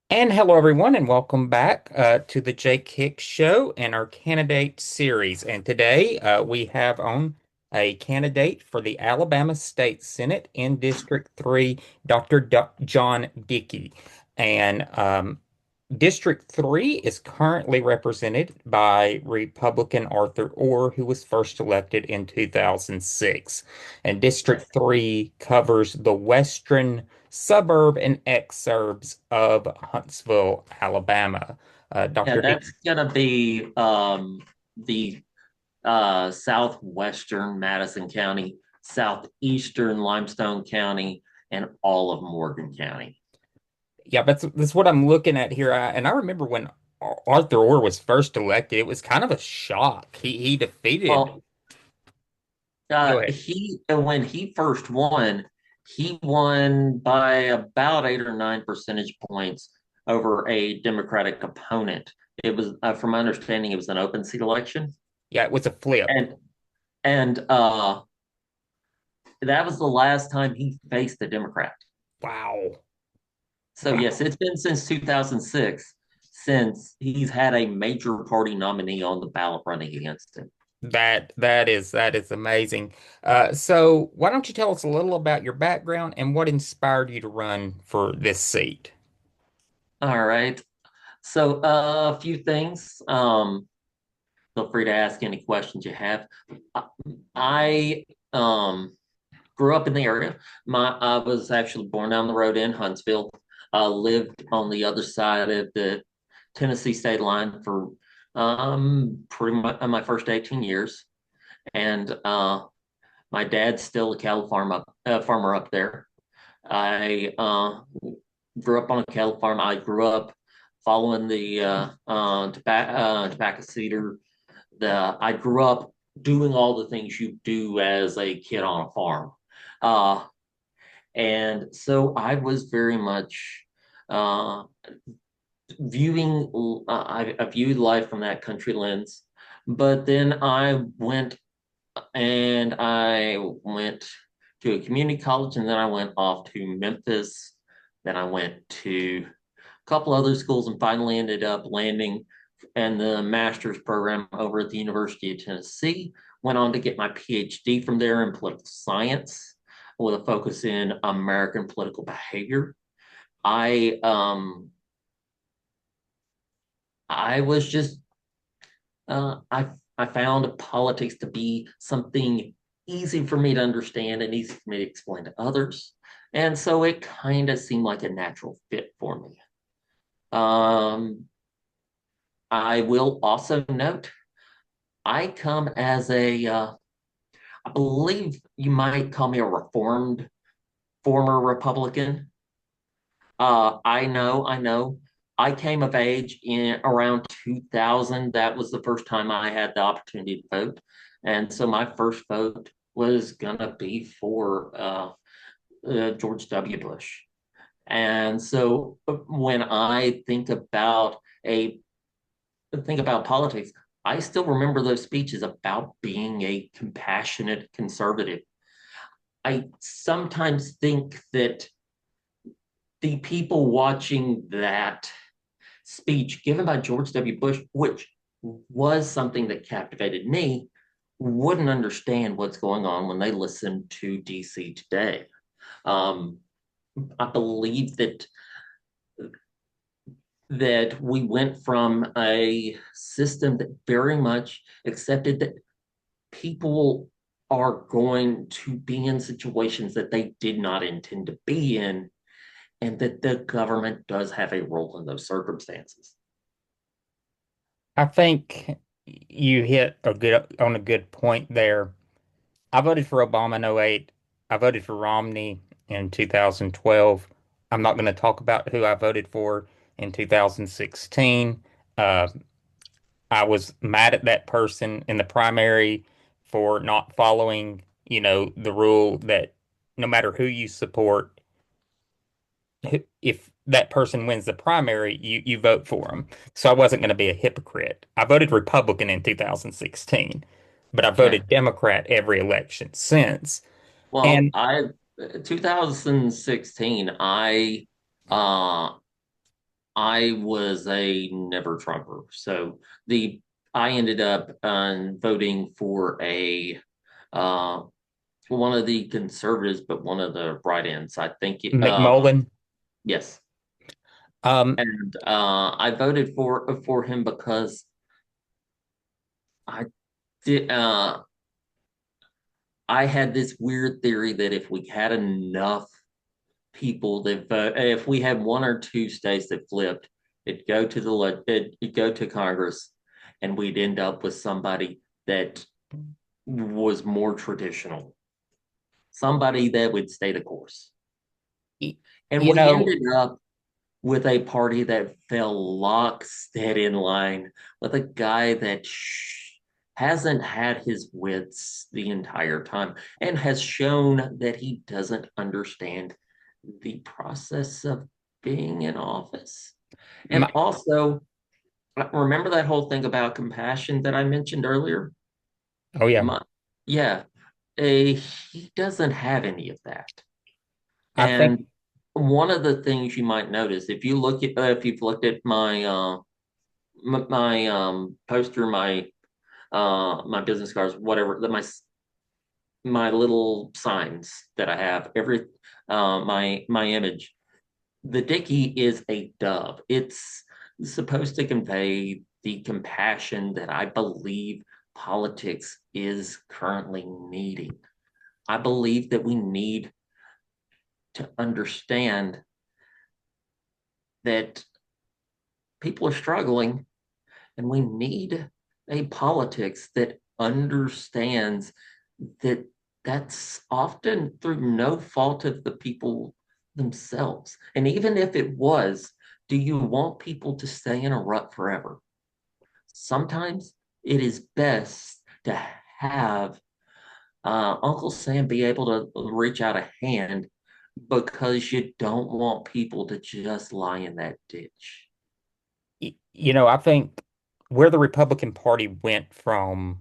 And hello, everyone, and welcome back to the Jake Hicks Show and our candidate series. And today we have on a candidate for the Alabama State Senate in District 3, Dr. John Dickey. And District 3 is currently represented by Republican Arthur Orr, who was first elected in 2006. And District 3 covers the western suburb and exurbs of Huntsville, Alabama. Yeah, Dr. that's Dickey. gonna be the southwestern Madison County, southeastern Limestone County, and all of Morgan County. Yeah, that's what I'm looking at here. And I remember when Arthur Orr was first elected, it was kind of a shock. He defeated. Well, Go ahead. he when he first won, he won by about 8 or 9 percentage points over a Democratic opponent. It was, from my understanding, it was an open seat election, Yeah, it was a flip. and and that was the last time he faced a Democrat. Wow. So yes, Wow. it's been since 2006 since he's had a major party nominee on the ballot running against him. That is amazing. So why don't you tell us a little about your background and what inspired you to run for this seat? All right. So a few things. Feel free to ask any questions you have. I grew up in the area. I was actually born down the road in Huntsville. Lived on the other side of the Tennessee state line for pretty much my first 18 years. And my dad's still a farmer up there. I grew up on a cattle farm. I grew up following the tobacco cedar. I grew up doing all the things you do as a kid on a farm. Uh, and so I was very much uh, I viewed life from that country lens. But then I went to a community college, and then I went off to Memphis. Then I went to a couple other schools and finally ended up landing in the master's program over at the University of Tennessee. Went on to get my PhD from there in political science with a focus in American political behavior. I um I was just I found politics to be something easy for me to understand and easy for me to explain to others. And so it kind of seemed like a natural fit for me. Um, I will also note I come as I believe you might call me a reformed former Republican. I know. I came of age in around 2000. That was the first time I had the opportunity to vote. And so my first vote was going to be for George W. Bush. And so when I think about politics, I still remember those speeches about being a compassionate conservative. I sometimes think that the people watching that speech given by George W. Bush, which was something that captivated me, wouldn't understand what's going on when they listen to DC today. Um, I believe that we went from a system that very much accepted that people are going to be in situations that they did not intend to be in, and that the government does have a role in those circumstances. I think you hit a good point there. I voted for Obama in '08. I voted for Romney in 2012. I'm not going to talk about who I voted for in 2016. Uh, I was mad at that person in the primary for not following, the rule that no matter who you support, if that person wins the primary, you vote for them. So I wasn't going to be a hypocrite. I voted Republican in 2016, but I Yeah. voted Democrat every election since. Well, And I 2016, uh I was a never Trumper. So the I ended up voting for a uh one of the conservatives, but one of the right ends. I think McMullen. yes. Um, And I voted for him because I did I had this weird theory that if we had enough people that vote, if we had one or two states that flipped, it'd go to Congress, and we'd end up with somebody that was more traditional, somebody that would stay the course. y- And you we know, ended up with a party that fell lockstep in line with a guy that hasn't had his wits the entire time and has shown that he doesn't understand the process of being in office. And my, also, remember that whole thing about compassion that I mentioned earlier? oh yeah, My, yeah, he doesn't have any of that. I think, And one of the things you might notice if you've looked at my poster, my business cards, whatever, my little signs that I have, my image, the Dickey is a dove. It's supposed to convey the compassion that I believe politics is currently needing. I believe that we need to understand that people are struggling, and we need a politics that understands that that's often through no fault of the people themselves. And even if it was, do you want people to stay in a rut forever? Sometimes it is best to have Uncle Sam be able to reach out a hand because you don't want people to just lie in that ditch. I think where the Republican Party went from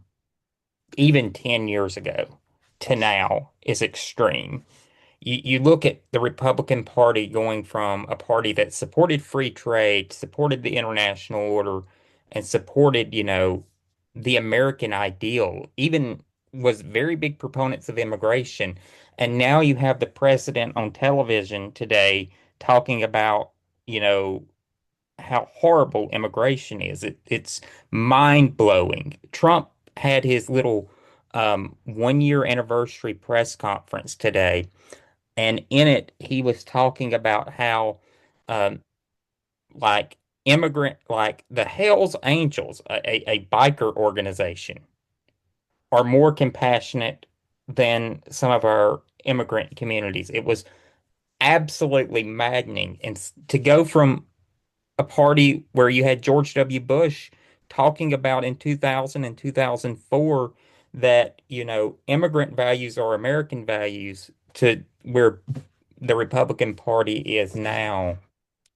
even 10 years ago to now is extreme. You look at the Republican Party going from a party that supported free trade, supported the international order, and supported, the American ideal, even was very big proponents of immigration. And now you have the president on television today talking about, you know, how horrible immigration is. It's mind blowing. Trump had his little 1 year anniversary press conference today, and in it, he was talking about how, um, like like the Hells Angels, a biker organization, are more compassionate than some of our immigrant communities. It was absolutely maddening. And to go from a party where you had George W. Bush talking about in 2000 and 2004 that, immigrant values are American values to where the Republican Party is now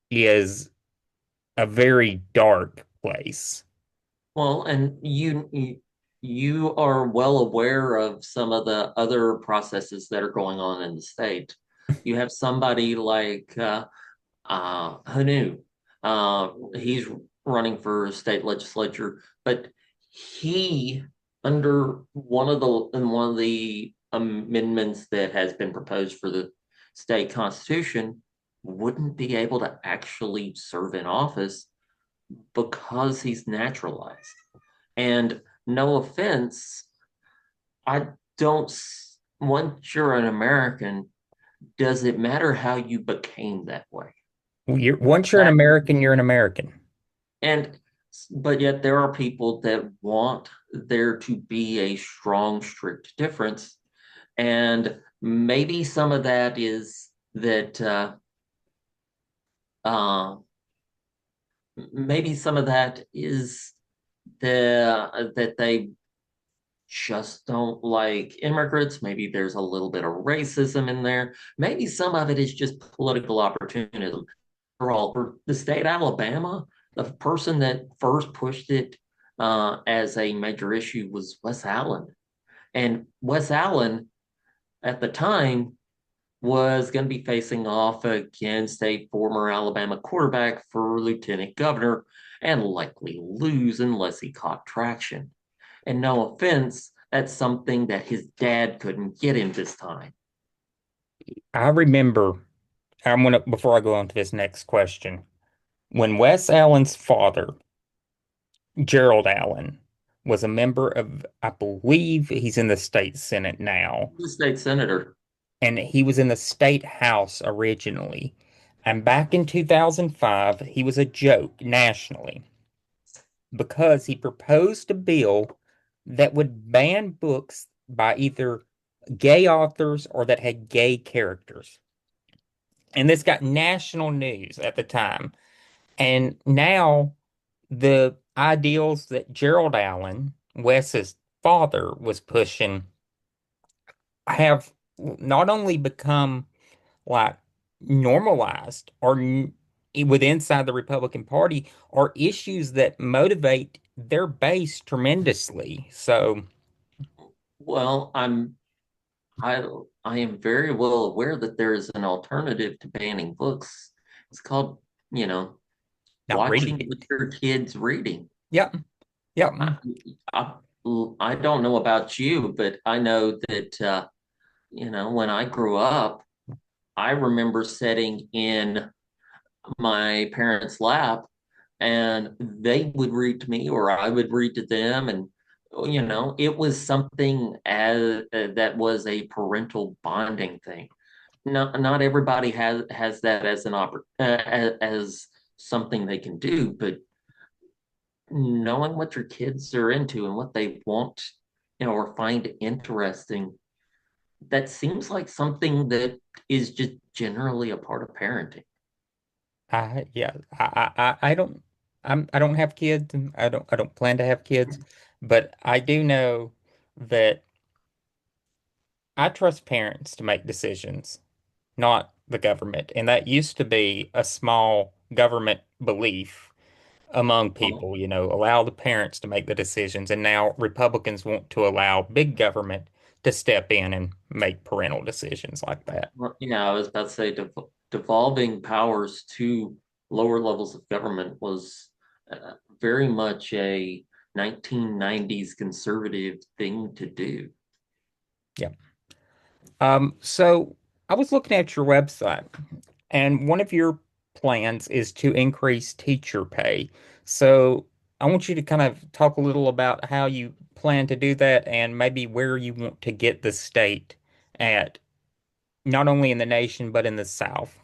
is a very dark place. Well, and you are well aware of some of the other processes that are going on in the state. You have somebody like Hanu. He's running for state legislature, but he under one of the amendments that has been proposed for the state constitution wouldn't be able to actually serve in office because he's naturalized. And no offense, I don't, once you're an American, does it matter how you became that way? Once you're an That, American, you're an American. and, but yet there are people that want there to be a strong, strict difference. And maybe some of that is that, uh, maybe some of that is that they just don't like immigrants. Maybe there's a little bit of racism in there. Maybe some of it is just political opportunism. For the state of Alabama, the person that first pushed it as a major issue was Wes Allen. And Wes Allen at the time was going to be facing off against a former Alabama quarterback for lieutenant governor and likely lose unless he caught traction. And no offense, that's something that his dad couldn't get him this time. I remember, before I go on to this next question, when Wes Allen's father, Gerald Allen, was a member of, I believe he's in the state Senate now, The state senator. and he was in the state house originally. And back in 2005, he was a joke nationally because he proposed a bill that would ban books by either gay authors or that had gay characters. And this got national news at the time. And now the ideals that Gerald Allen, Wes's father, was pushing have not only become like normalized or with inside the Republican Party are issues that motivate their base tremendously. So Well, I I am very well aware that there is an alternative to banning books. It's called, you know, not reading watching with it. your kids reading. Yep. Yep. I, I, I don't know about you, but I know that when I grew up, I remember sitting in my parents' lap and they would read to me or I would read to them. And, it was something that was a parental bonding thing. Not everybody has that as as something they can do, but knowing what your kids are into and what they want, or find interesting, that seems like something that is just generally a part of parenting. Yeah, I don't I don't have kids and I don't plan to have kids, but I do know that I trust parents to make decisions, not the government. And that used to be a small government belief among Well, people, allow the parents to make the decisions. And now Republicans want to allow big government to step in and make parental decisions like that. yeah, I was about to say devolving powers to lower levels of government was very much a 1990s conservative thing to do. Yeah. So I was looking at your website, and one of your plans is to increase teacher pay. So I want you to kind of talk a little about how you plan to do that and maybe where you want to get the state at, not only in the nation, but in the South.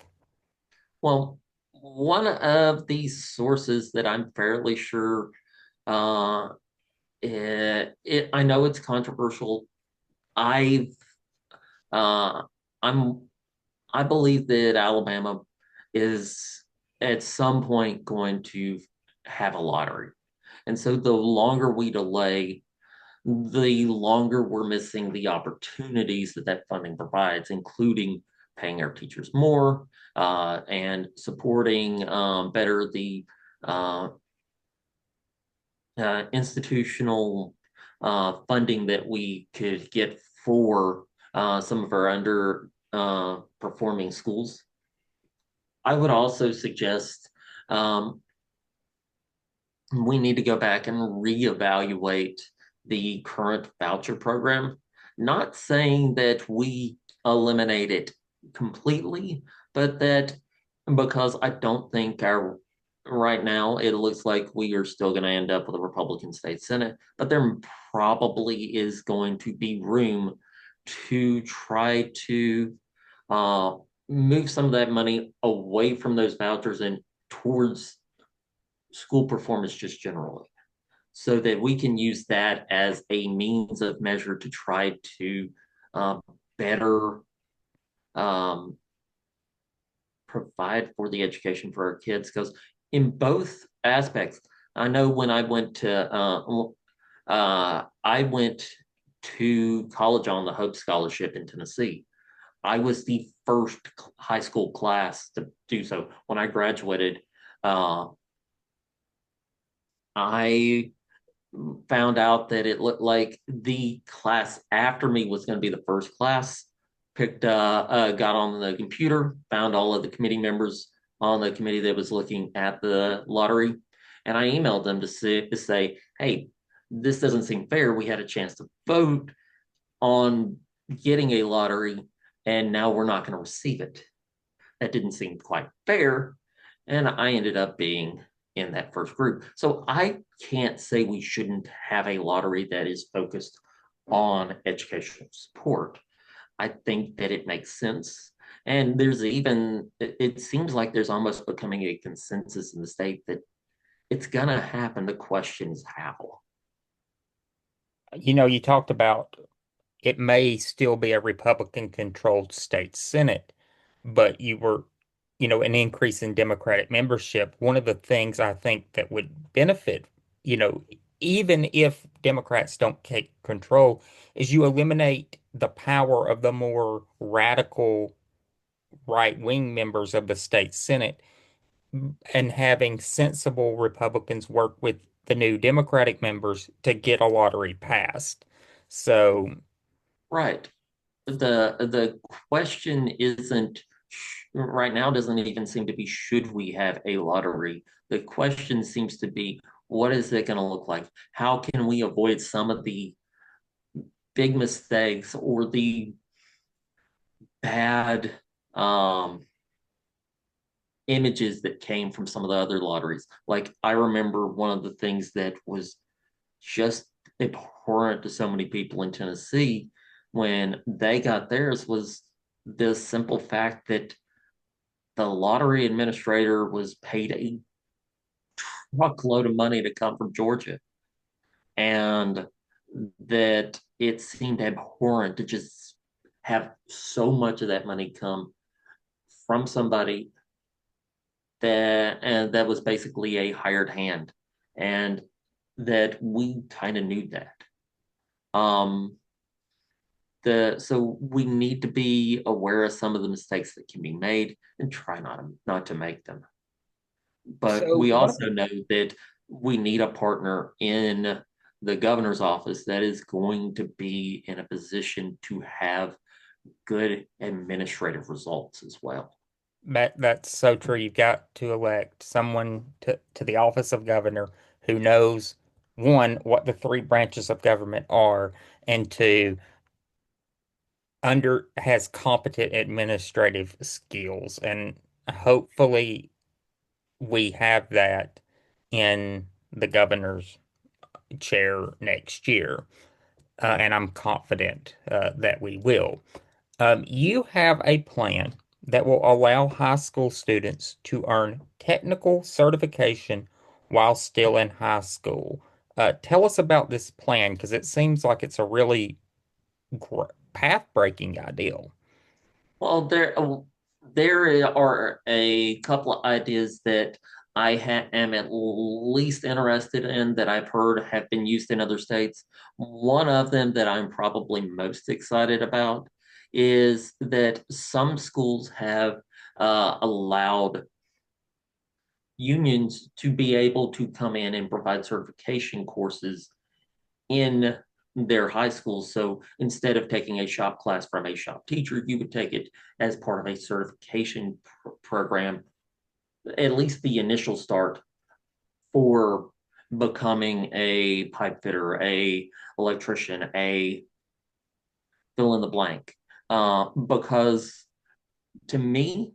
Well, one of these sources that I'm fairly sure uh, I know it's controversial. I've uh, I'm I believe that Alabama is at some point going to have a lottery. And so the longer we delay, the longer we're missing the opportunities that that funding provides, including paying our teachers more and supporting better the uh, institutional funding that we could get for some of our under performing schools. I would also suggest we need to go back and reevaluate the current voucher program. Not saying that we eliminate it completely, but that because I don't think our right now it looks like we are still going to end up with a Republican state Senate, but there probably is going to be room to try to uh, move some of that money away from those vouchers and towards school performance just generally, so that we can use that as a means of measure to try to uh, better um, provide for the education for our kids. Because in both aspects, I know when I went to college on the Hope Scholarship in Tennessee. I was the first high school class to do so. When I graduated, uh, I found out that it looked like the class after me was going to be the first class. got on the computer, found all of the committee members on the committee that was looking at the lottery, and I emailed them to say, hey, this doesn't seem fair. We had a chance to vote on getting a lottery, and now we're not going to receive it. That didn't seem quite fair, and I ended up being in that first group. So I can't say we shouldn't have a lottery that is focused on educational support. I think that it makes sense. And it seems like there's almost becoming a consensus in the state that it's going to happen. The question is how. You talked about it may still be a Republican controlled state Senate, but an increase in Democratic membership. One of the things I think that would benefit, you know, even if Democrats don't take control, is you eliminate the power of the more radical right-wing members of the state Senate and having sensible Republicans work with the new Democratic members to get a lottery passed. So, Right. The question isn't right now doesn't even seem to be should we have a lottery. The question seems to be what is it going to look like? How can we avoid some of the big mistakes or the bad um, images that came from some of the other lotteries? Like I remember one of the things that was just abhorrent to so many people in Tennessee when they got theirs was the simple fact that the lottery administrator was paid a truckload of money to come from Georgia, and that it seemed abhorrent to just have so much of that money come from somebody that was basically a hired hand, and that we kind of knew that. Um, so we need to be aware of some of the mistakes that can be made and try not to make them. But so we one of also know that we need a partner in the governor's office that is going to be in a position to have good administrative results as well. that's so true. You've got to elect someone to the office of governor who knows one, what the three branches of government are, and two, under has competent administrative skills. And hopefully we have that in the governor's chair next year. And I'm confident that we will. You have a plan that will allow high school students to earn technical certification while still in high school. Tell us about this plan because it seems like it's a really path-breaking ideal. Well, there are a couple of ideas that am at least interested in that I've heard have been used in other states. One of them that I'm probably most excited about is that some schools have allowed unions to be able to come in and provide certification courses in their high schools. So instead of taking a shop class from a shop teacher, you would take it as part of a certification program, at least the initial start for becoming a pipe fitter, a electrician, a fill in the blank. Because to me,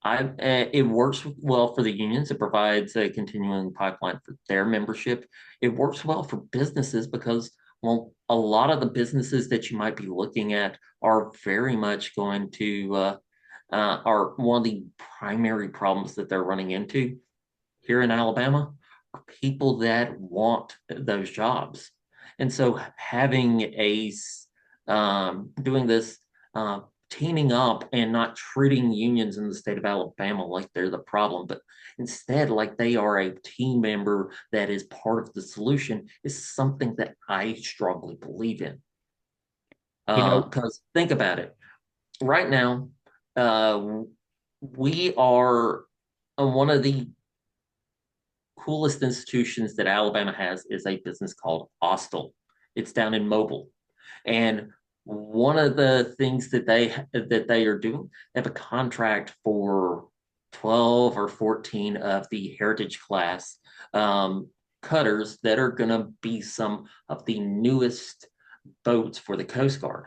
it works well for the unions. It provides a continuing pipeline for their membership. It works well for businesses because, well, a lot of the businesses that you might be looking at are very much going to are one of the primary problems that they're running into here in Alabama are people that want those jobs. And so having doing this, uh, teaming up and not treating unions in the state of Alabama like they're the problem, but instead like they are a team member that is part of the solution is something that I strongly believe in. You know, Because think about it. Right now, uh, we are one of the coolest institutions that Alabama has is a business called Austal. It's down in Mobile. And one of the things that they are doing, they have a contract for 12 or 14 of the heritage class um, cutters that are going to be some of the newest boats for the Coast Guard.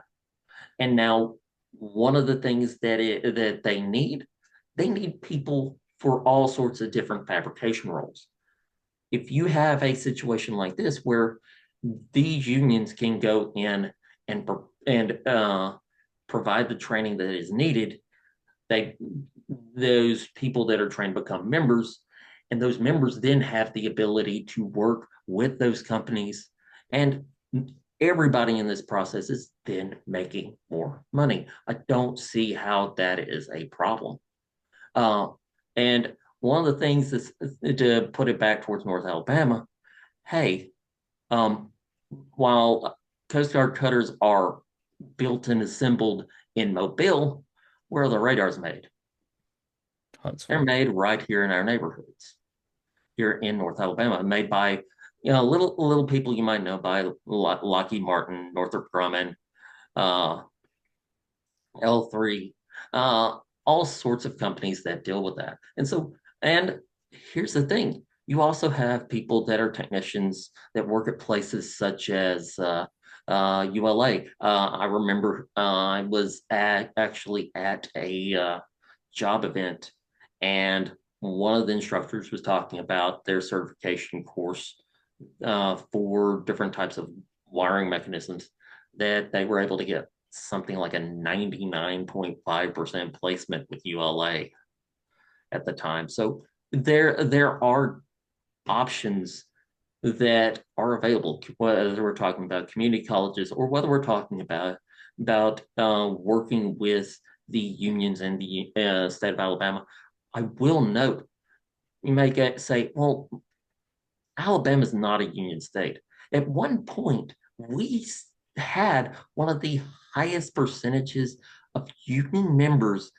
And now, one of the things that they need people for all sorts of different fabrication roles. If you have a situation like this where these unions can go in and provide the training that is needed, they those people that are trained become members, and those members then have the ability to work with those companies, and everybody in this process is then making more money. I don't see how that is a problem. Uh, and one of the things is to put it back towards North Alabama. Hey, um, while Coast Guard cutters are built and assembled in Mobile, where are the radars made? They're Huntsville. made right here in our neighborhoods, here in North Alabama, made by little people you might know by Lockheed Martin, Northrop Grumman, uh, L3, uh, all sorts of companies that deal with that. And here's the thing: you also have people that are technicians that work at places such as ULA. I remember I was actually at a job event, and one of the instructors was talking about their certification course for different types of wiring mechanisms that they were able to get something like a 99.5% placement with ULA at the time. So there are options that are available, whether we're talking about community colleges or whether we're talking about working with the unions in the state of Alabama. I will note, you may say, well, Alabama is not a union state. At one point, we had one of the highest percentages of union members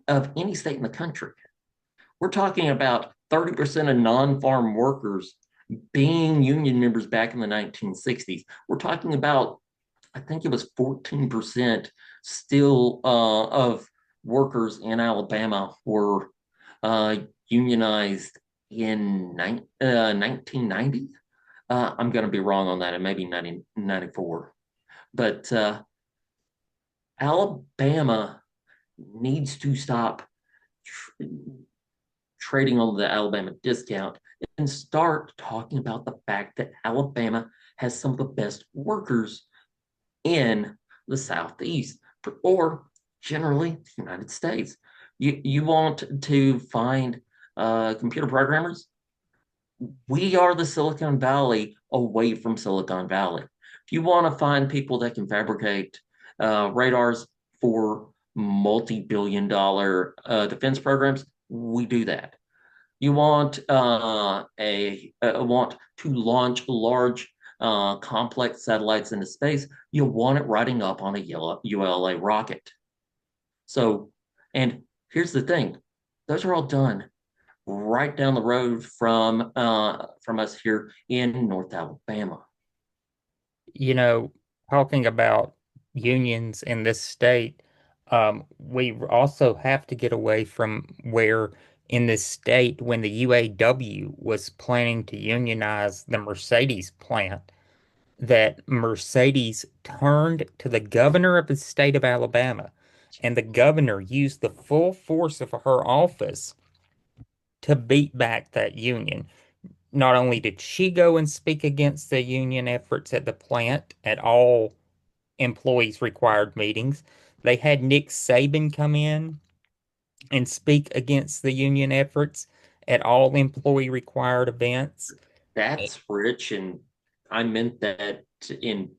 of any state in the country. We're talking about 30% of non-farm workers being union members back in the 1960s. We're talking about, I think it was 14% still of workers in Alabama were unionized in 1990. I'm going to be wrong on that. It may be 1994. But Alabama needs to stop tr- trading on the Alabama discount and start talking about the fact that Alabama has some of the best workers in the Southeast or generally the United States. You want to find computer programmers? We are the Silicon Valley away from Silicon Valley. If you want to find people that can fabricate radars for multi-billion dollar defense programs, we do that. You want to launch large complex satellites into space, you want it riding up on a ULA rocket. So, and here's the thing, those are all done right down the road from us here in North Alabama. You know, talking about unions in this state, we also have to get away from where in this state, when the UAW was planning to unionize the Mercedes plant, that Mercedes turned to the governor of the state of Alabama, and the governor used the full force of her office to beat back that union. Not only did she go and speak against the union efforts at the plant at all employees required meetings, they had Nick Saban come in and speak against the union efforts at all employee required events. That's rich, and I meant that in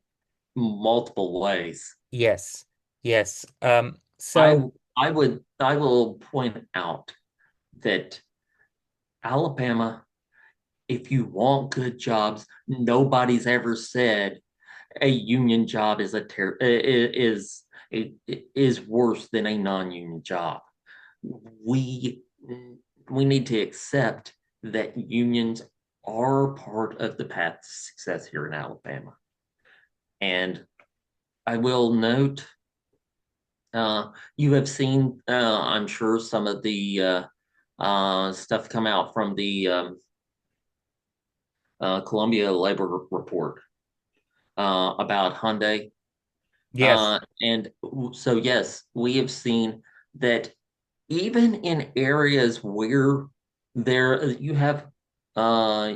multiple ways. Yes, yes. I So I will point out that Alabama, if you want good jobs, nobody's ever said a union job is worse than a non-union job. We we need to accept that unions are part of the path to success here in Alabama. And I will note, you have seen, I'm sure, some of the stuff come out from the Columbia Labor Report about Hyundai. Yes. And so, yes, we have seen that even in areas where you have uh,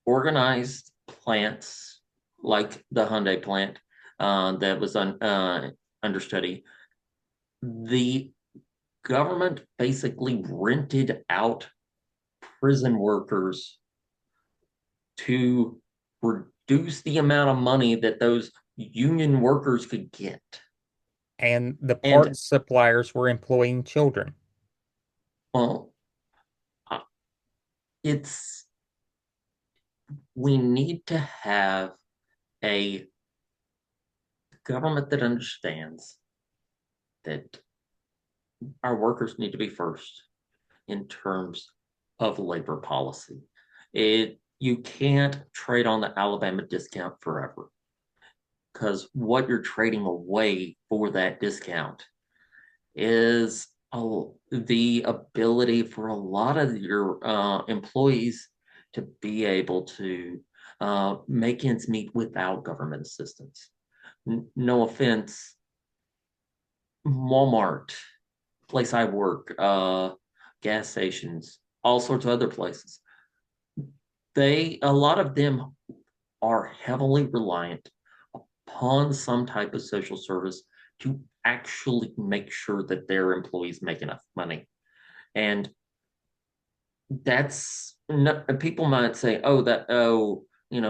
organized plants like the Hyundai plant that was under study, the government basically rented out prison workers to reduce the amount of money that those union workers could get. And the And parts suppliers were employing children. well, uh, it's we need to have a government that understands that our workers need to be first in terms of labor policy. You can't trade on the Alabama discount forever because what you're trading away for that discount is the ability for a lot of your employees to be able to make ends meet without government assistance. No offense, Walmart, place I work, gas stations, all sorts of other places. A lot of them are heavily reliant upon some type of social service to actually make sure that their employees make enough money. And that's not, people might say,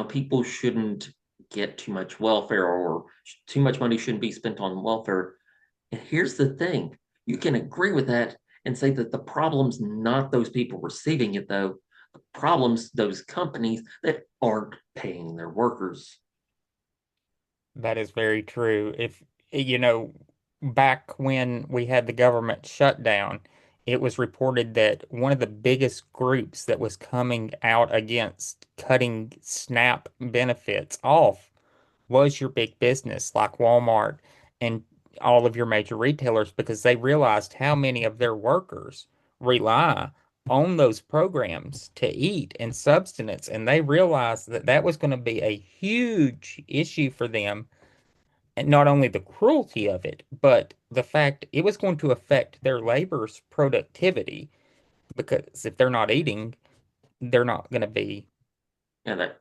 people shouldn't get too much welfare or too much money shouldn't be spent on welfare. And here's the thing, you can agree with that and say that the problem's not those people receiving it, though. The problem's those companies that aren't paying their workers. That is very true. If, back when we had the government shutdown, it was reported that one of the biggest groups that was coming out against cutting SNAP benefits off was your big business like Walmart and all of your major retailers because they realized how many of their workers rely on those programs to eat and subsistence. And they realized that that was going to be a huge issue for them. And not only the cruelty of it, but the fact it was going to affect their labor's productivity because if they're not eating, they're not going to be. And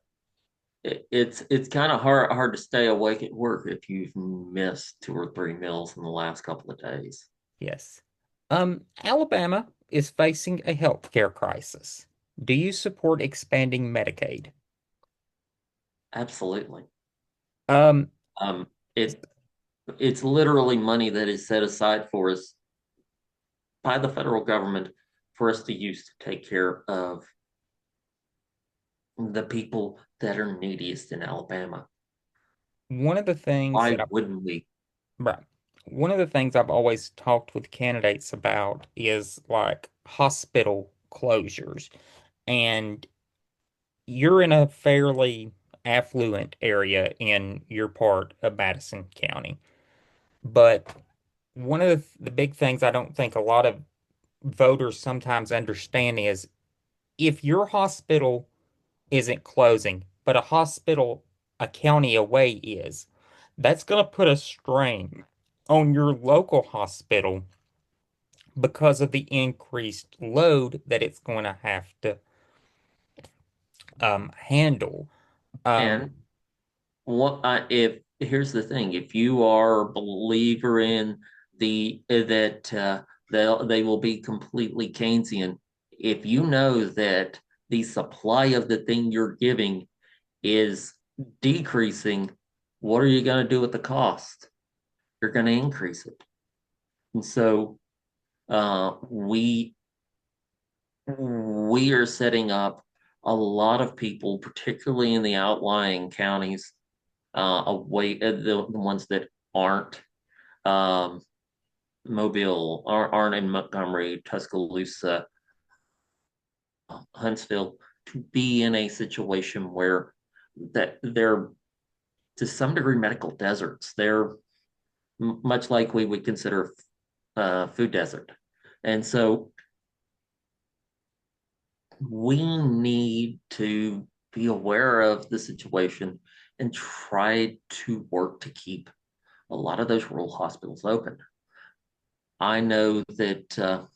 it's kind of hard to stay awake at work if you've missed 2 or 3 meals in the last couple of days. Yes. Alabama is facing a healthcare crisis. Do you support expanding Medicaid? Absolutely. Um, Um, it it's literally money that is set aside for us by the federal government for us to use to take care of the people that are neediest in Alabama. one of the things that Why I, wouldn't we? right, one of the things I've always talked with candidates about is like hospital closures. And you're in a fairly affluent area in your part of Madison County. But one of the big things I don't think a lot of voters sometimes understand is if your hospital isn't closing, but a hospital a county away is, that's going to put a strain on your local hospital because of the increased load that it's going to have to handle. Um, And if here's the thing, if you are a believer in the that they will be completely Keynesian, if you know that the supply of the thing you're giving is decreasing, what are you going to do with the cost? You're going to increase it. And so we are setting up a lot of people, particularly in the outlying counties, away the ones that aren't um, Mobile, aren't in Montgomery, Tuscaloosa, Huntsville, to be in a situation where that they're to some degree medical deserts. They're much like we would consider food desert. And so we need to be aware of the situation and try to work to keep a lot of those rural hospitals open. I know that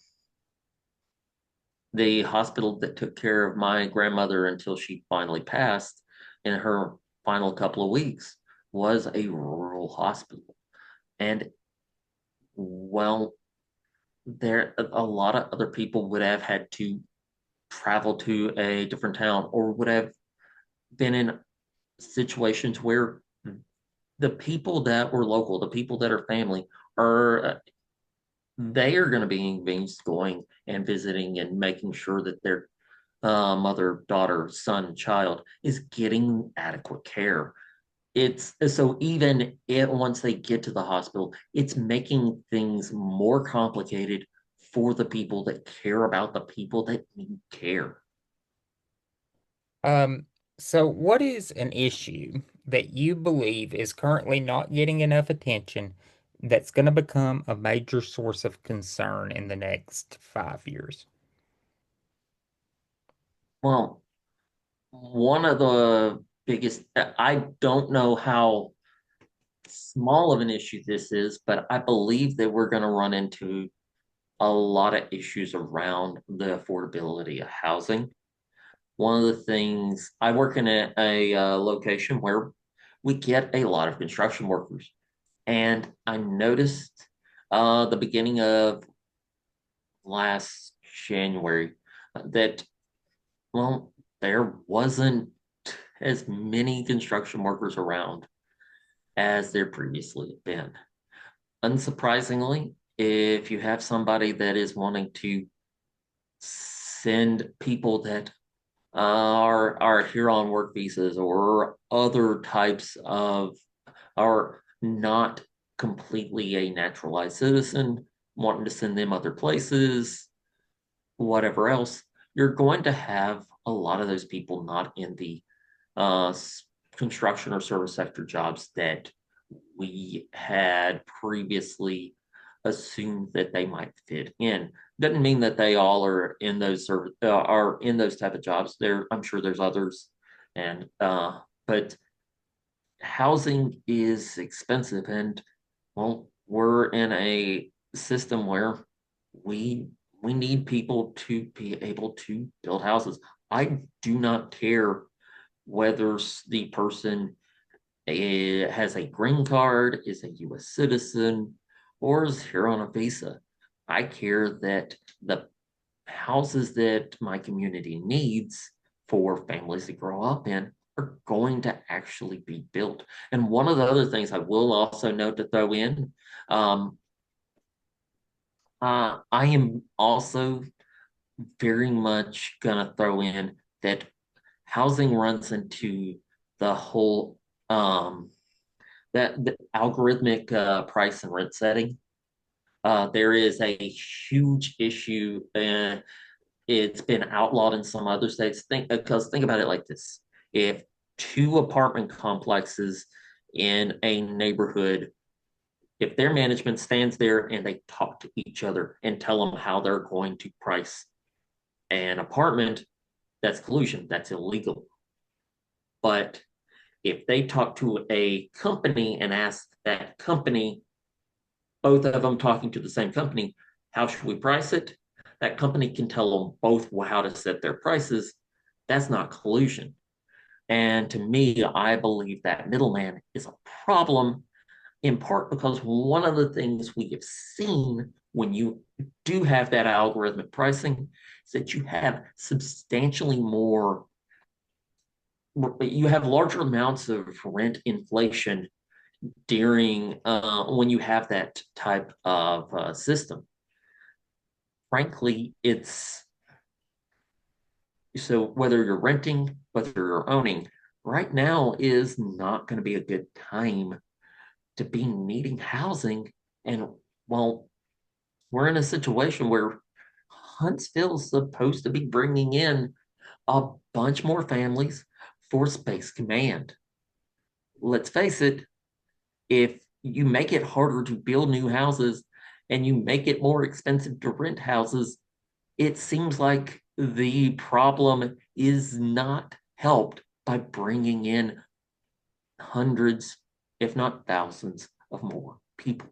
the hospital that took care of my grandmother until she finally passed in her final couple of weeks was a rural hospital. And well, there a lot of other people would have had to travel to a different town or would have been in situations where the people that were local, the people that are family, are they are going to be inconvenienced going and visiting and making sure that their mother, daughter, son, child is getting adequate care. It's so even it, once they get to the hospital, it's making things more complicated for the people that care about the people that need care. Um, so what is an issue that you believe is currently not getting enough attention that's going to become a major source of concern in the next 5 years? Well, one of the biggest, I don't know how small of an issue this is, but I believe that we're going to run into a lot of issues around the affordability of housing. One of the things I work in a location where we get a lot of construction workers, and I noticed the beginning of last January that well, there wasn't as many construction workers around as there previously had been. Unsurprisingly, if you have somebody that is wanting to send people that are here on work visas or other types of are not completely a naturalized citizen, wanting to send them other places, whatever else, you're going to have a lot of those people not in the uh, construction or service sector jobs that we had previously assumed that they might fit in. Doesn't mean that they all are in those are in those type of jobs. There, I'm sure there's others, and but housing is expensive, and well, we're in a system where we we need people to be able to build houses. I do not care whether the person has a green card, is a US citizen, or is here on a visa. I care that the houses that my community needs for families to grow up in are going to actually be built. And one of the other things I will also note to throw in, um, I am also very much gonna throw in that housing runs into the whole that the algorithmic price and rent setting. There is a huge issue, and it's been outlawed in some other states. Think about it like this: if two apartment complexes in a neighborhood, if their management stands there and they talk to each other and tell them how they're going to price an apartment, that's collusion. That's illegal. But if they talk to a company and ask that company, both of them talking to the same company, how should we price it? That company can tell them both how to set their prices. That's not collusion. And to me, I believe that middleman is a problem in part because one of the things we have seen when you do have that algorithmic pricing is that you have substantially more, you have larger amounts of rent inflation during when you have that type of system. Frankly, it's so whether you're renting, whether you're owning, right now is not going to be a good time to be needing housing. And well, we're in a situation where Huntsville's supposed to be bringing in a bunch more families for Space Command. let's face it, if you make it harder to build new houses and you make it more expensive to rent houses, it seems like the problem is not helped by bringing in hundreds, if not thousands, of more people.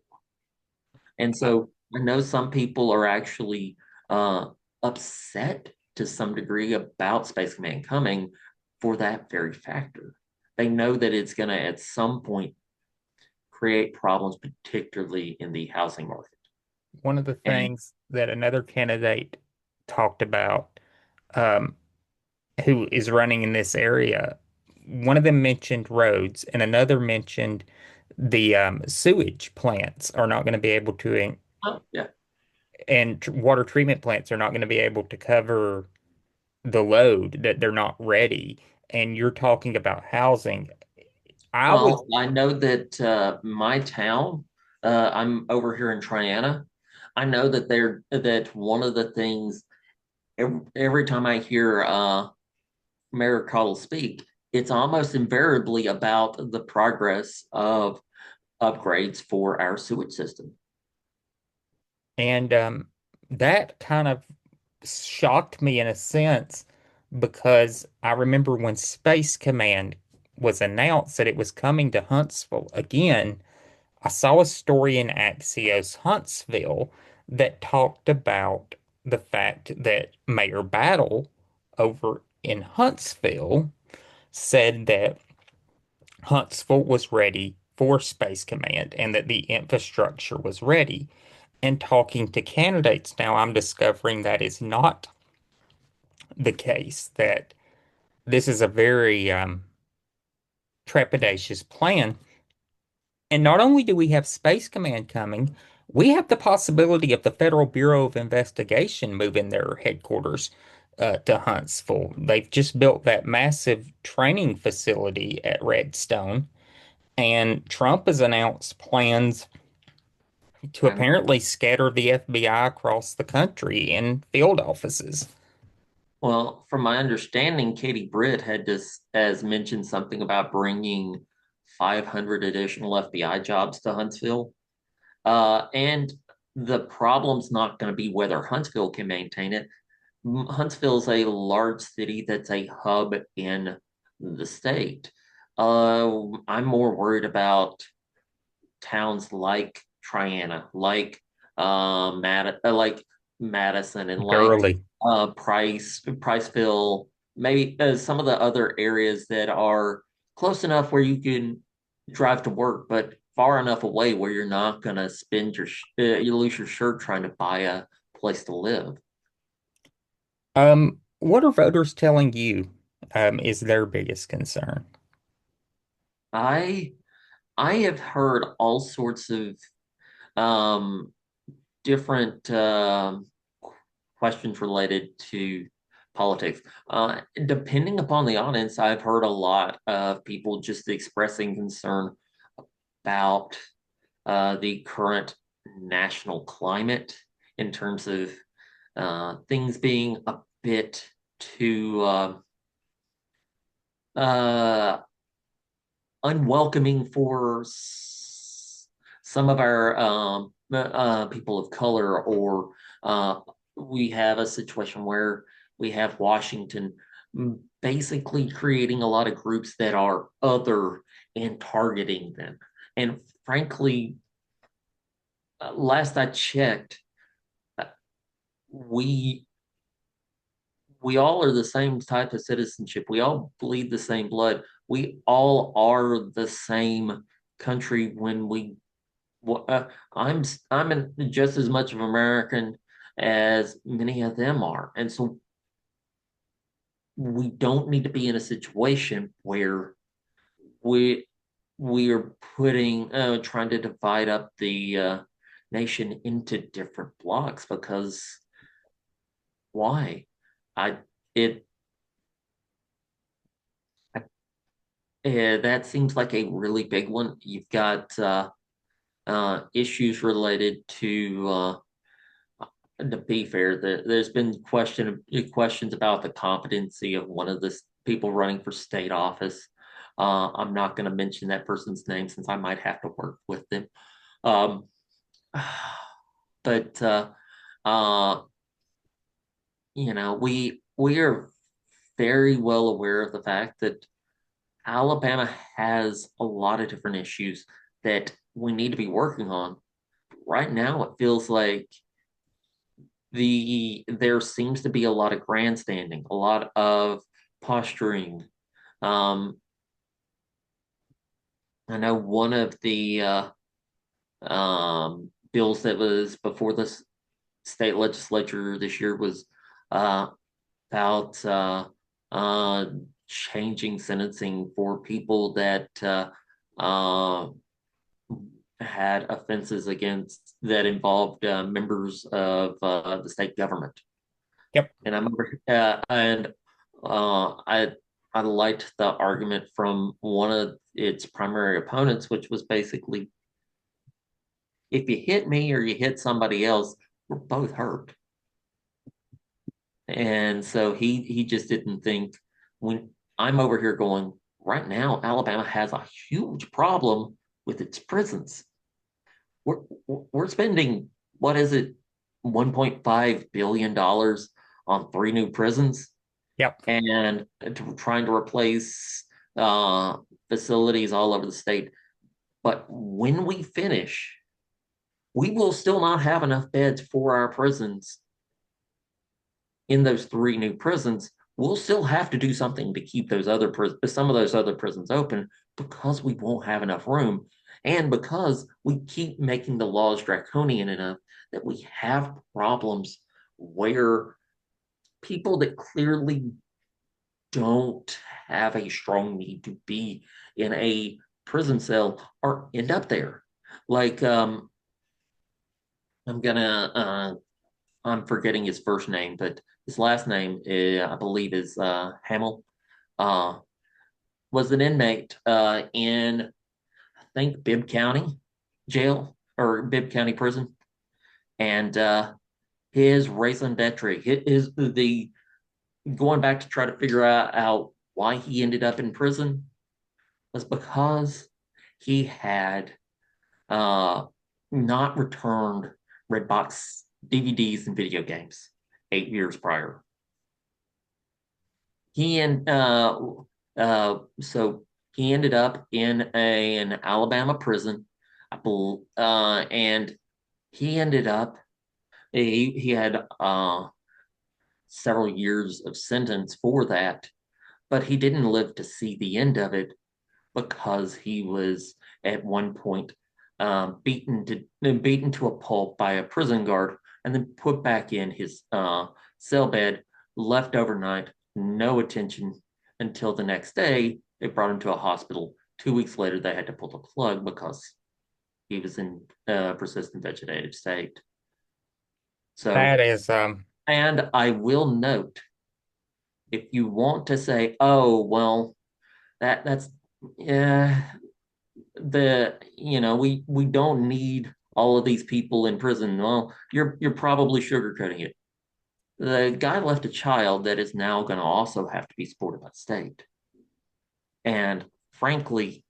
And Uh, so I know some people are actually uh, upset to some degree about Space Command coming for that very factor. They know that it's going to, at some point, create problems, particularly in the housing market. one of the And things that another candidate talked about, um, who is running in this area, one of them mentioned roads, and another mentioned the sewage plants are not going to be able to, oh, yeah, and water treatment plants are not going to be able to cover the load, that they're not ready. And you're talking about housing. I would, well, I know that my town, I'm over here in Triana. I know that that one of the things every time I hear Mayor Cottle speak, it's almost invariably about the progress of upgrades for our sewage system. and that kind of shocked me in a sense because I remember when Space Command was announced that it was coming to Huntsville again. I saw a story in Axios Huntsville that talked about the fact that Mayor Battle over in Huntsville said that Huntsville was ready for Space Command and that the infrastructure was ready. And talking to candidates now, I'm discovering that is not the case, that this is a very trepidatious plan. And not only do we have Space Command coming, we have the possibility of the Federal Bureau of Investigation moving their headquarters to Huntsville. They've just built that massive training facility at Redstone, and Trump has announced plans to And apparently scatter the FBI across the country in field offices. well, from my understanding, Katie Britt had just has mentioned something about bringing 500 additional FBI jobs to Huntsville. And the problem's not going to be whether Huntsville can maintain it. Huntsville's a large city that's a hub in the state. I'm more worried about towns like Triana, like Madison, and like Gurley. Priceville, maybe some of the other areas that are close enough where you can drive to work, but far enough away where you're not gonna you lose your shirt trying to buy a place to live. What are voters telling you is their biggest concern? I I have heard all sorts of um, different questions related to politics. Depending upon the audience, I've heard a lot of people just expressing concern about the current national climate in terms of things being a bit too uh, unwelcoming for some of our people of color, or we have a situation where we have Washington basically creating a lot of groups that are other and targeting them. And frankly, last I checked, uh, we we all are the same type of citizenship. We all bleed the same blood. We all are the same country when we well, I'm just as much of an American as many of them are, and so we don't need to be in a situation where we we are putting trying to divide up the nation into different blocks because why? I it I, that seems like a really big one. You've got issues related to be fair, there's been questions about the competency of one of the people running for state office. I'm not going to mention that person's name since I might have to work with them. Um, but uh, we are very well aware of the fact that Alabama has a lot of different issues that we need to be working on. Right now, it feels like there seems to be a lot of grandstanding, a lot of posturing. Um, I know one of the bills that was before the state legislature this year was uh, about uh, changing sentencing for people that uh, had offenses against that involved members of the state government. Yep. And I remember, I liked the argument from one of its primary opponents, which was basically, if you hit me or you hit somebody else, we're both hurt. And so he just didn't think when I'm over here going, right now, Alabama has a huge problem with its prisons. We're we're spending what is it, $1.5 billion on three new prisons Yep. and trying to replace uh, facilities all over the state. But when we finish, we will still not have enough beds for our prisons in those three new prisons. We'll still have to do something to keep some of those other prisons open because we won't have enough room, and because we keep making the laws draconian enough that we have problems where people that clearly don't have a strong need to be in a prison cell are end up there. Like I'm gonna I'm forgetting his first name, but his last name I believe is Hamill. Uh, was an inmate in I think Bibb County jail or Bibb County prison, and his raison d'etre, his the going back to try to figure out why he ended up in prison was because he had uh, not returned Redbox DVDs and video games 8 years prior. He and so he ended up in an Alabama prison, I believe, and he ended up he had several years of sentence for that, but he didn't live to see the end of it because he was at one point beaten to a pulp by a prison guard and then put back in his cell bed, left overnight, no attention until the next day. They brought him to a hospital. 2 weeks later, they had to pull the plug because he was in a persistent vegetative state. That So, is and I will note, if you want to say, "Oh, well, that's yeah, we don't need all of these people in prison." Well, you're probably sugarcoating it. The guy left a child that is now going to also have to be supported by the state. And frankly,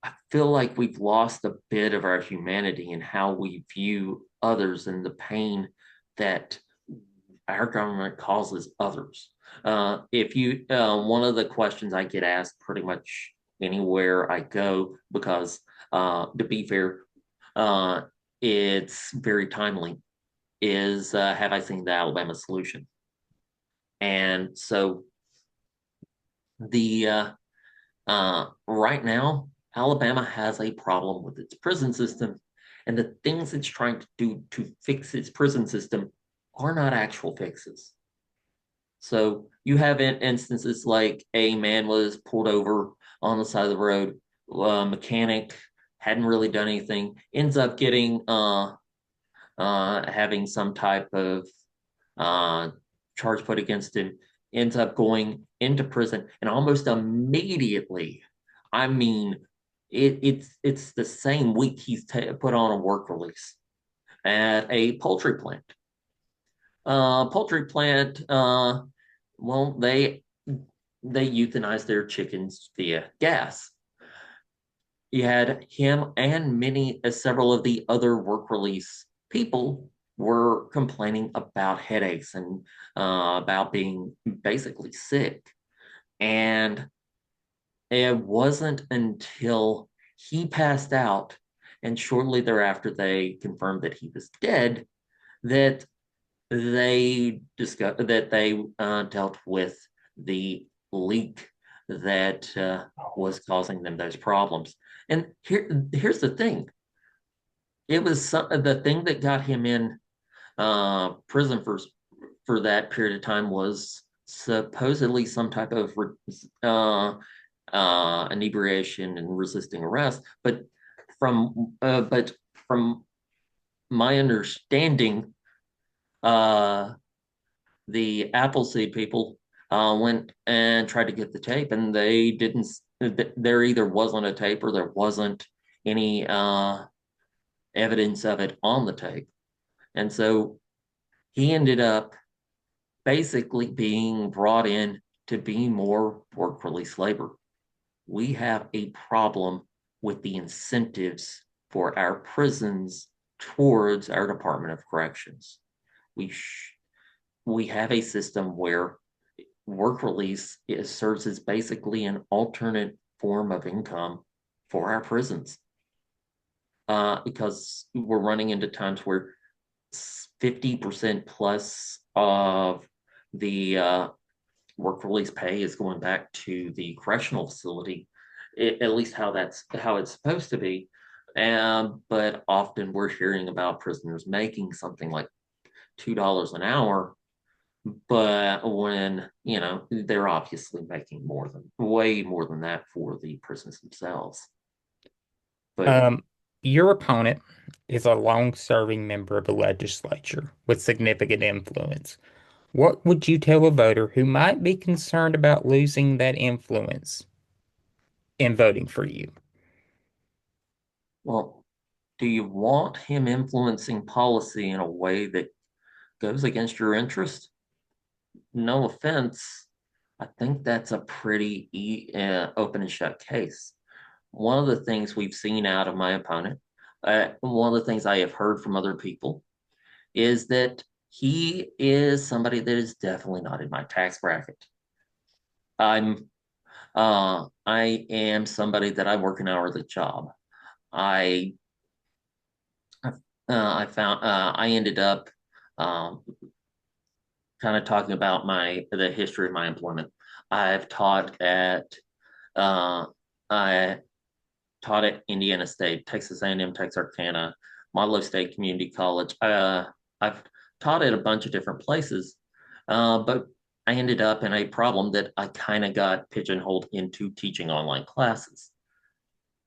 I feel like we've lost a bit of our humanity in how we view others and the pain that our government causes others. If you, One of the questions I get asked pretty much anywhere I go, because to be fair, uh, it's very timely, is have I seen the Alabama solution? And so the right now, Alabama has a problem with its prison system, and the things it's trying to do to fix its prison system are not actual fixes. So you have instances like a man was pulled over on the side of the road, mechanic hadn't really done anything, ends up getting having some type of uh, charge put against him, ends up going into prison, and almost immediately, I mean, it's the same week he's put on a work release at a poultry plant. Poultry plant, well, they they euthanized their chickens via gas. You had him and several of the other work release people were complaining about headaches and about being basically sick. And it wasn't until he passed out and shortly thereafter they confirmed that he was dead that they discussed that they dealt with the leak that was causing them those problems. And here's the thing: it was the thing that got him in prison for that period of time was supposedly some type of inebriation and resisting arrest. But from my understanding, uh, the Appleseed people went and tried to get the tape, and they didn't. There either wasn't a tape or there wasn't any evidence of it on the tape, and so he ended up basically being brought in to be more work release labor. We have a problem with the incentives for our prisons towards our Department of Corrections. We sh- we have a system where work release serves as basically an alternate form of income for our prisons because we're running into times where 50% plus of the work release pay is going back to the correctional facility, at least how it's supposed to be. But often we're hearing about prisoners making something like $2 an hour, but when they're obviously making way more than that for the prisons themselves. But Um, your opponent is a long-serving member of the legislature with significant influence. What would you tell a voter who might be concerned about losing that influence in voting for you? well, do you want him influencing policy in a way that goes against your interest? No offense, I think that's a pretty open and shut case. One of the things we've seen out of my opponent, one of the things I have heard from other people, is that he is somebody that is definitely not in my tax bracket. I'm I am somebody that I work an hourly job. I I found I ended up um, kind of talking about the history of my employment. I've taught at uh, I taught at Indiana State, Texas A&M, Texarkana, Modelo State Community College. I've taught at a bunch of different places, but I ended up in a problem that I kind of got pigeonholed into teaching online classes.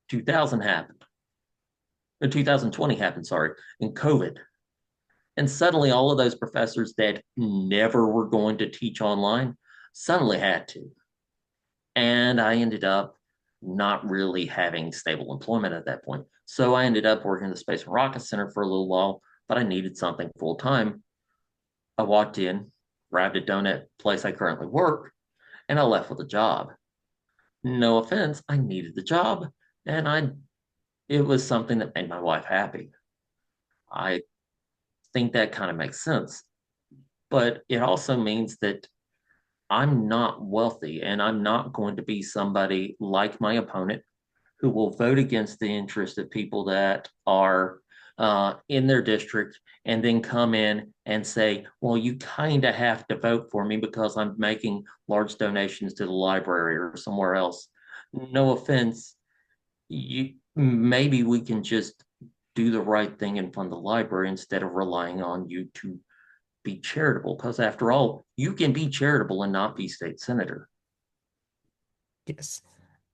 2000 happened. 2020 happened, sorry, and COVID. And suddenly all of those professors that never were going to teach online suddenly had to. And I ended up not really having stable employment at that point. So I ended up working in the Space and Rocket Center for a little while, but I needed something full time. I walked in, grabbed a donut place I currently work, and I left with a job. No offense, I needed the job, and I it was something that made my wife happy. I think that kind of makes sense, but it also means that I'm not wealthy and I'm not going to be somebody like my opponent who will vote against the interest of people that are in their district and then come in and say, well, you kind of have to vote for me because I'm making large donations to the library or somewhere else. No offense, maybe we can just do the right thing and fund the library instead of relying on you to be charitable. Because after all, you can be charitable and not be state senator. Yes.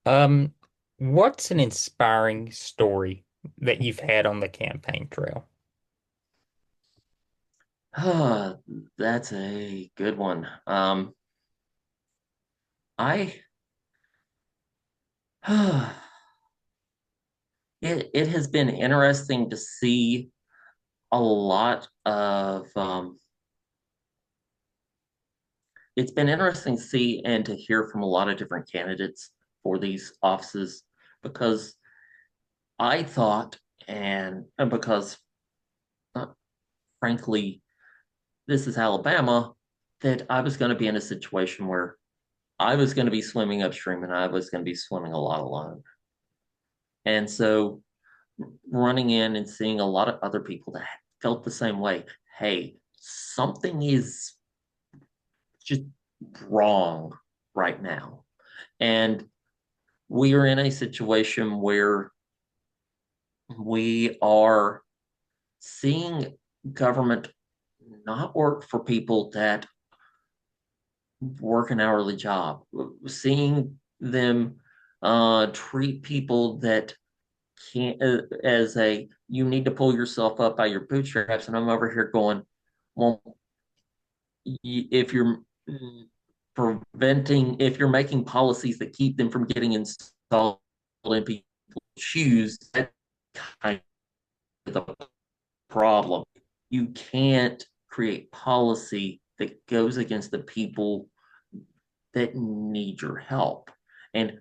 Um, what's an inspiring story that you've had on the campaign trail? That's a good one. I it has been interesting to see a lot of it's been interesting to see and to hear from a lot of different candidates for these offices because I thought, and because uh, frankly, this is Alabama, that I was going to be in a situation where I was going to be swimming upstream and I was going to be swimming a lot alone. And so running in and seeing a lot of other people that felt the same way. Hey, something is just wrong right now. And we are in a situation where we are seeing government not work for people that work an hourly job, seeing them treat people that can't, as a, you need to pull yourself up by your bootstraps. And I'm over here going, well, if you're if you're making policies that keep them from getting installed in people's shoes, that's kind of the problem. You can't create policy that goes against the people that need your help. And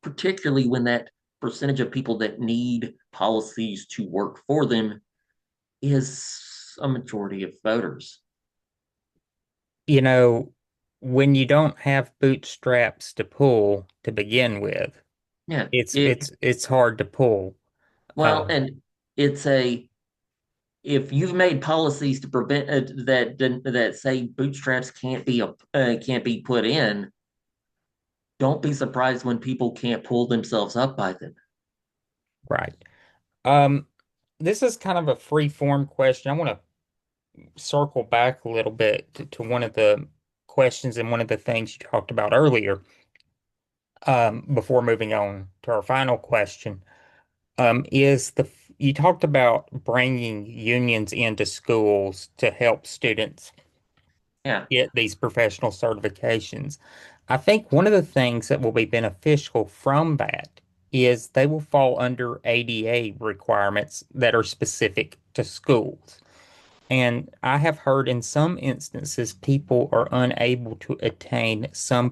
particularly when that percentage of people that need policies to work for them is a majority of voters. You know, when you don't have bootstraps to pull to begin with, Yeah, it's it it's it's hard to pull. well, and it's a if you've made policies to prevent that say bootstraps can't be put in, don't be surprised when people can't pull themselves up by them. Right. Um, this is kind of a free form question. I want to circle back a little bit to one of the questions and one of the things you talked about earlier, before moving on to our final question. Is you talked about bringing unions into schools to help students Yeah, get these professional certifications. I think one of the things that will be beneficial from that is they will fall under ADA requirements that are specific to schools. And I have heard in some instances people are unable to attain some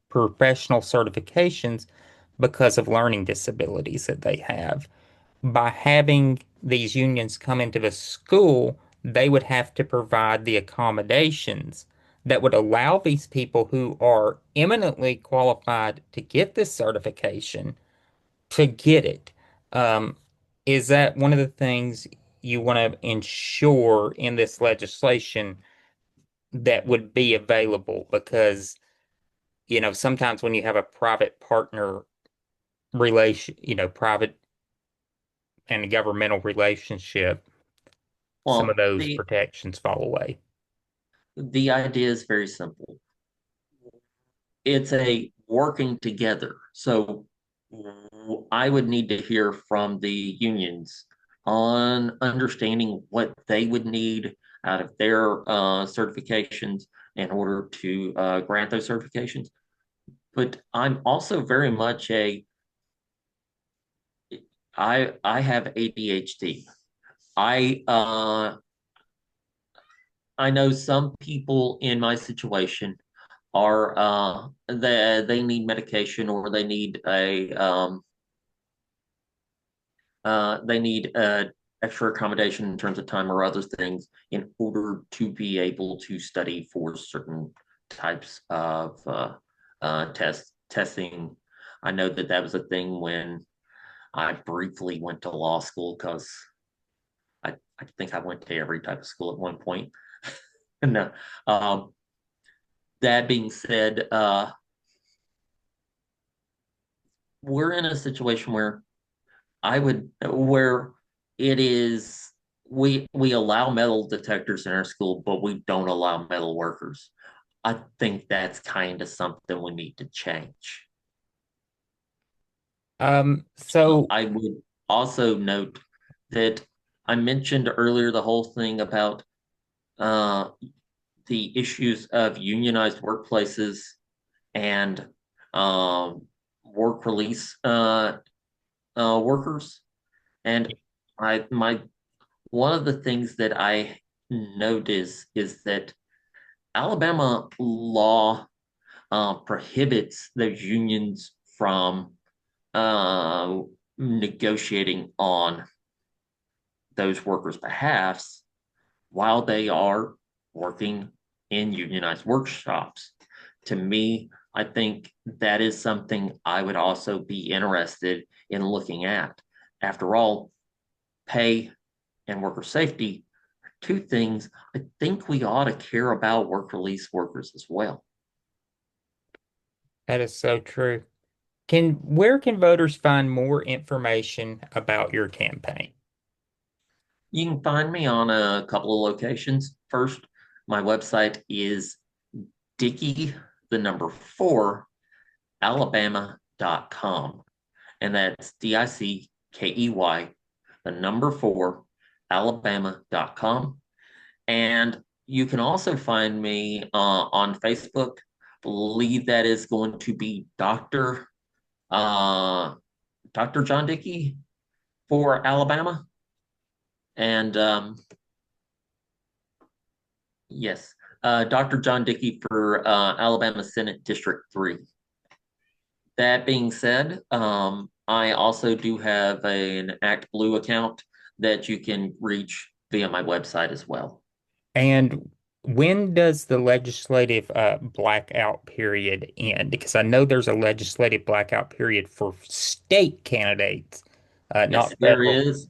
professional certifications because of learning disabilities that they have. By having these unions come into the school, they would have to provide the accommodations that would allow these people who are eminently qualified to get this certification to get it. Um, is that one of the things you want to ensure in this legislation that would be available? Because, sometimes when you have a private partner relation, private and governmental relationship, some of well, those protections fall away. the idea is very simple. It's a working together. So I would need to hear from the unions on understanding what they would need out of their certifications in order to grant those certifications. But I'm also very much I have ADHD. I I know some people in my situation are they need medication or they need extra accommodation in terms of time or other things in order to be able to study for certain types of testing. I know that that was a thing when I briefly went to law school because I think I went to every type of school at one point. No, that being said, we're in a situation where it is we allow metal detectors in our school, but we don't allow metal workers. I think that's kind of something we need to change. So I would also note that I mentioned earlier the whole thing about uh, the issues of unionized workplaces and um, work release workers. And I my one of the things that I notice is that Alabama law prohibits those unions from uh, negotiating on those workers' behalfs while they are working in unionized workshops. To me, I think that is something I would also be interested in looking at. After all, pay and worker safety are two things I think we ought to care about work release workers as well. That is so true. Where can voters find more information about your campaign? You can find me on a couple of locations. First, my website is Dickey, the number four, Alabama.com. And that's Dickey, the number four, Alabama.com. And you can also find me on Facebook. Believe that is going to be uh, Dr. John Dickey for Alabama. And yes, Dr. John Dickey for Alabama Senate District 3. That being said, I also do have an Act Blue account that you can reach via my website as well. And when does the legislative blackout period end? Because I know there's a legislative blackout period for state candidates, Yes, not there federal. is.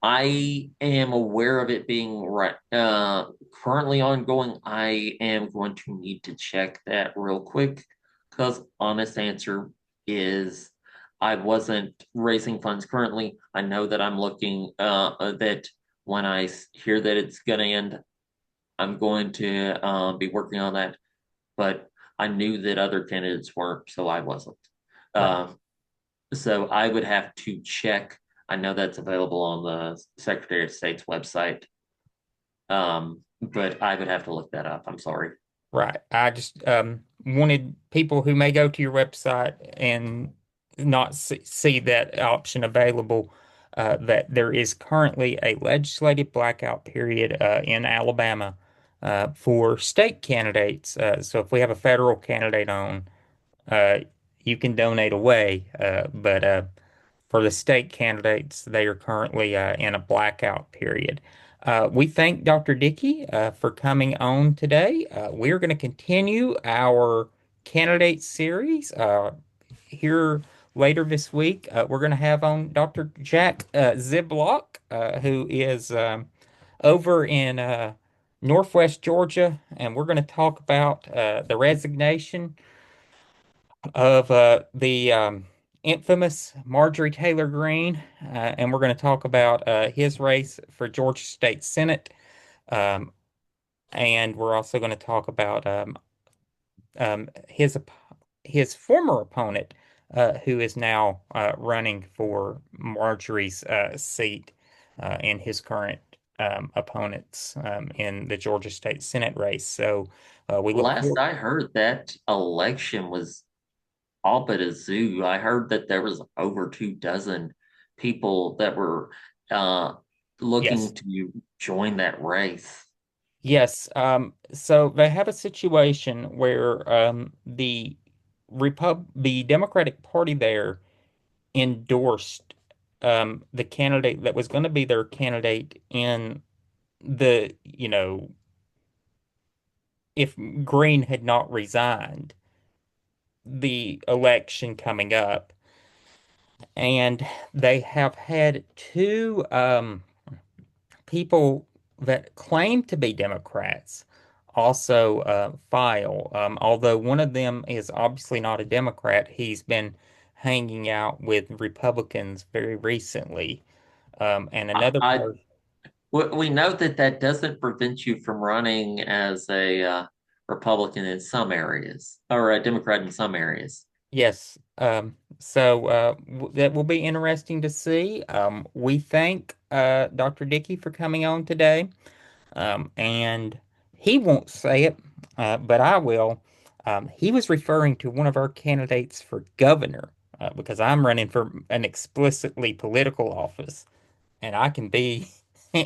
I am aware of it being currently ongoing. I am going to need to check that real quick because honest answer is I wasn't raising funds currently. I know that I'm looking that when hear that it's going to end, I'm going to be working on that. But I knew that other candidates weren't, so I wasn't. Right. Uh, so I would have to check. I know that's available on the Secretary of State's website, but I would have to look that up. I'm sorry. Right. I just wanted people who may go to your website and not see that option available, that there is currently a legislative blackout period in Alabama for state candidates. So if we have a federal candidate on, uh, you can donate away. But for the state candidates, they are currently in a blackout period. We thank Dr. Dickey for coming on today. We're going to continue our candidate series here later this week. We're going to have on Dr. Jack Ziblock, who is over in Northwest Georgia, and we're going to talk about the resignation of the infamous Marjorie Taylor Greene, and we're going to talk about his race for Georgia State Senate, um, and we're also going to talk about his former opponent, who is now running for Marjorie's seat, and his current opponents in the Georgia State Senate race. So we look Last forward. I heard, that election was all but a zoo. I heard that there was over 2 dozen people that were uh, Yes. looking to join that race. Yes, so they have a situation where the Democratic Party there endorsed the candidate that was going to be their candidate in if Green had not resigned, the election coming up, and they have had two people that claim to be Democrats also file. Although one of them is obviously not a Democrat, he's been hanging out with Republicans very recently. And another I person, we know that that doesn't prevent you from running as a Republican in some areas or a Democrat in some areas. yes. So that will be interesting to see. We thank Dr. Dickey for coming on today. And he won't say it, but I will. He was referring to one of our candidates for governor, because I'm running for an explicitly political office, and I can be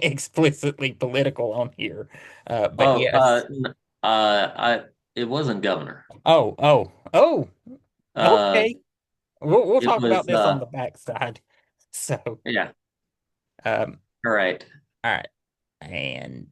explicitly political on here. But Oh, yes. it wasn't governor. Oh, Uh, okay. We'll it talk about was, this on the backside. So, yeah. um, All right. all right. And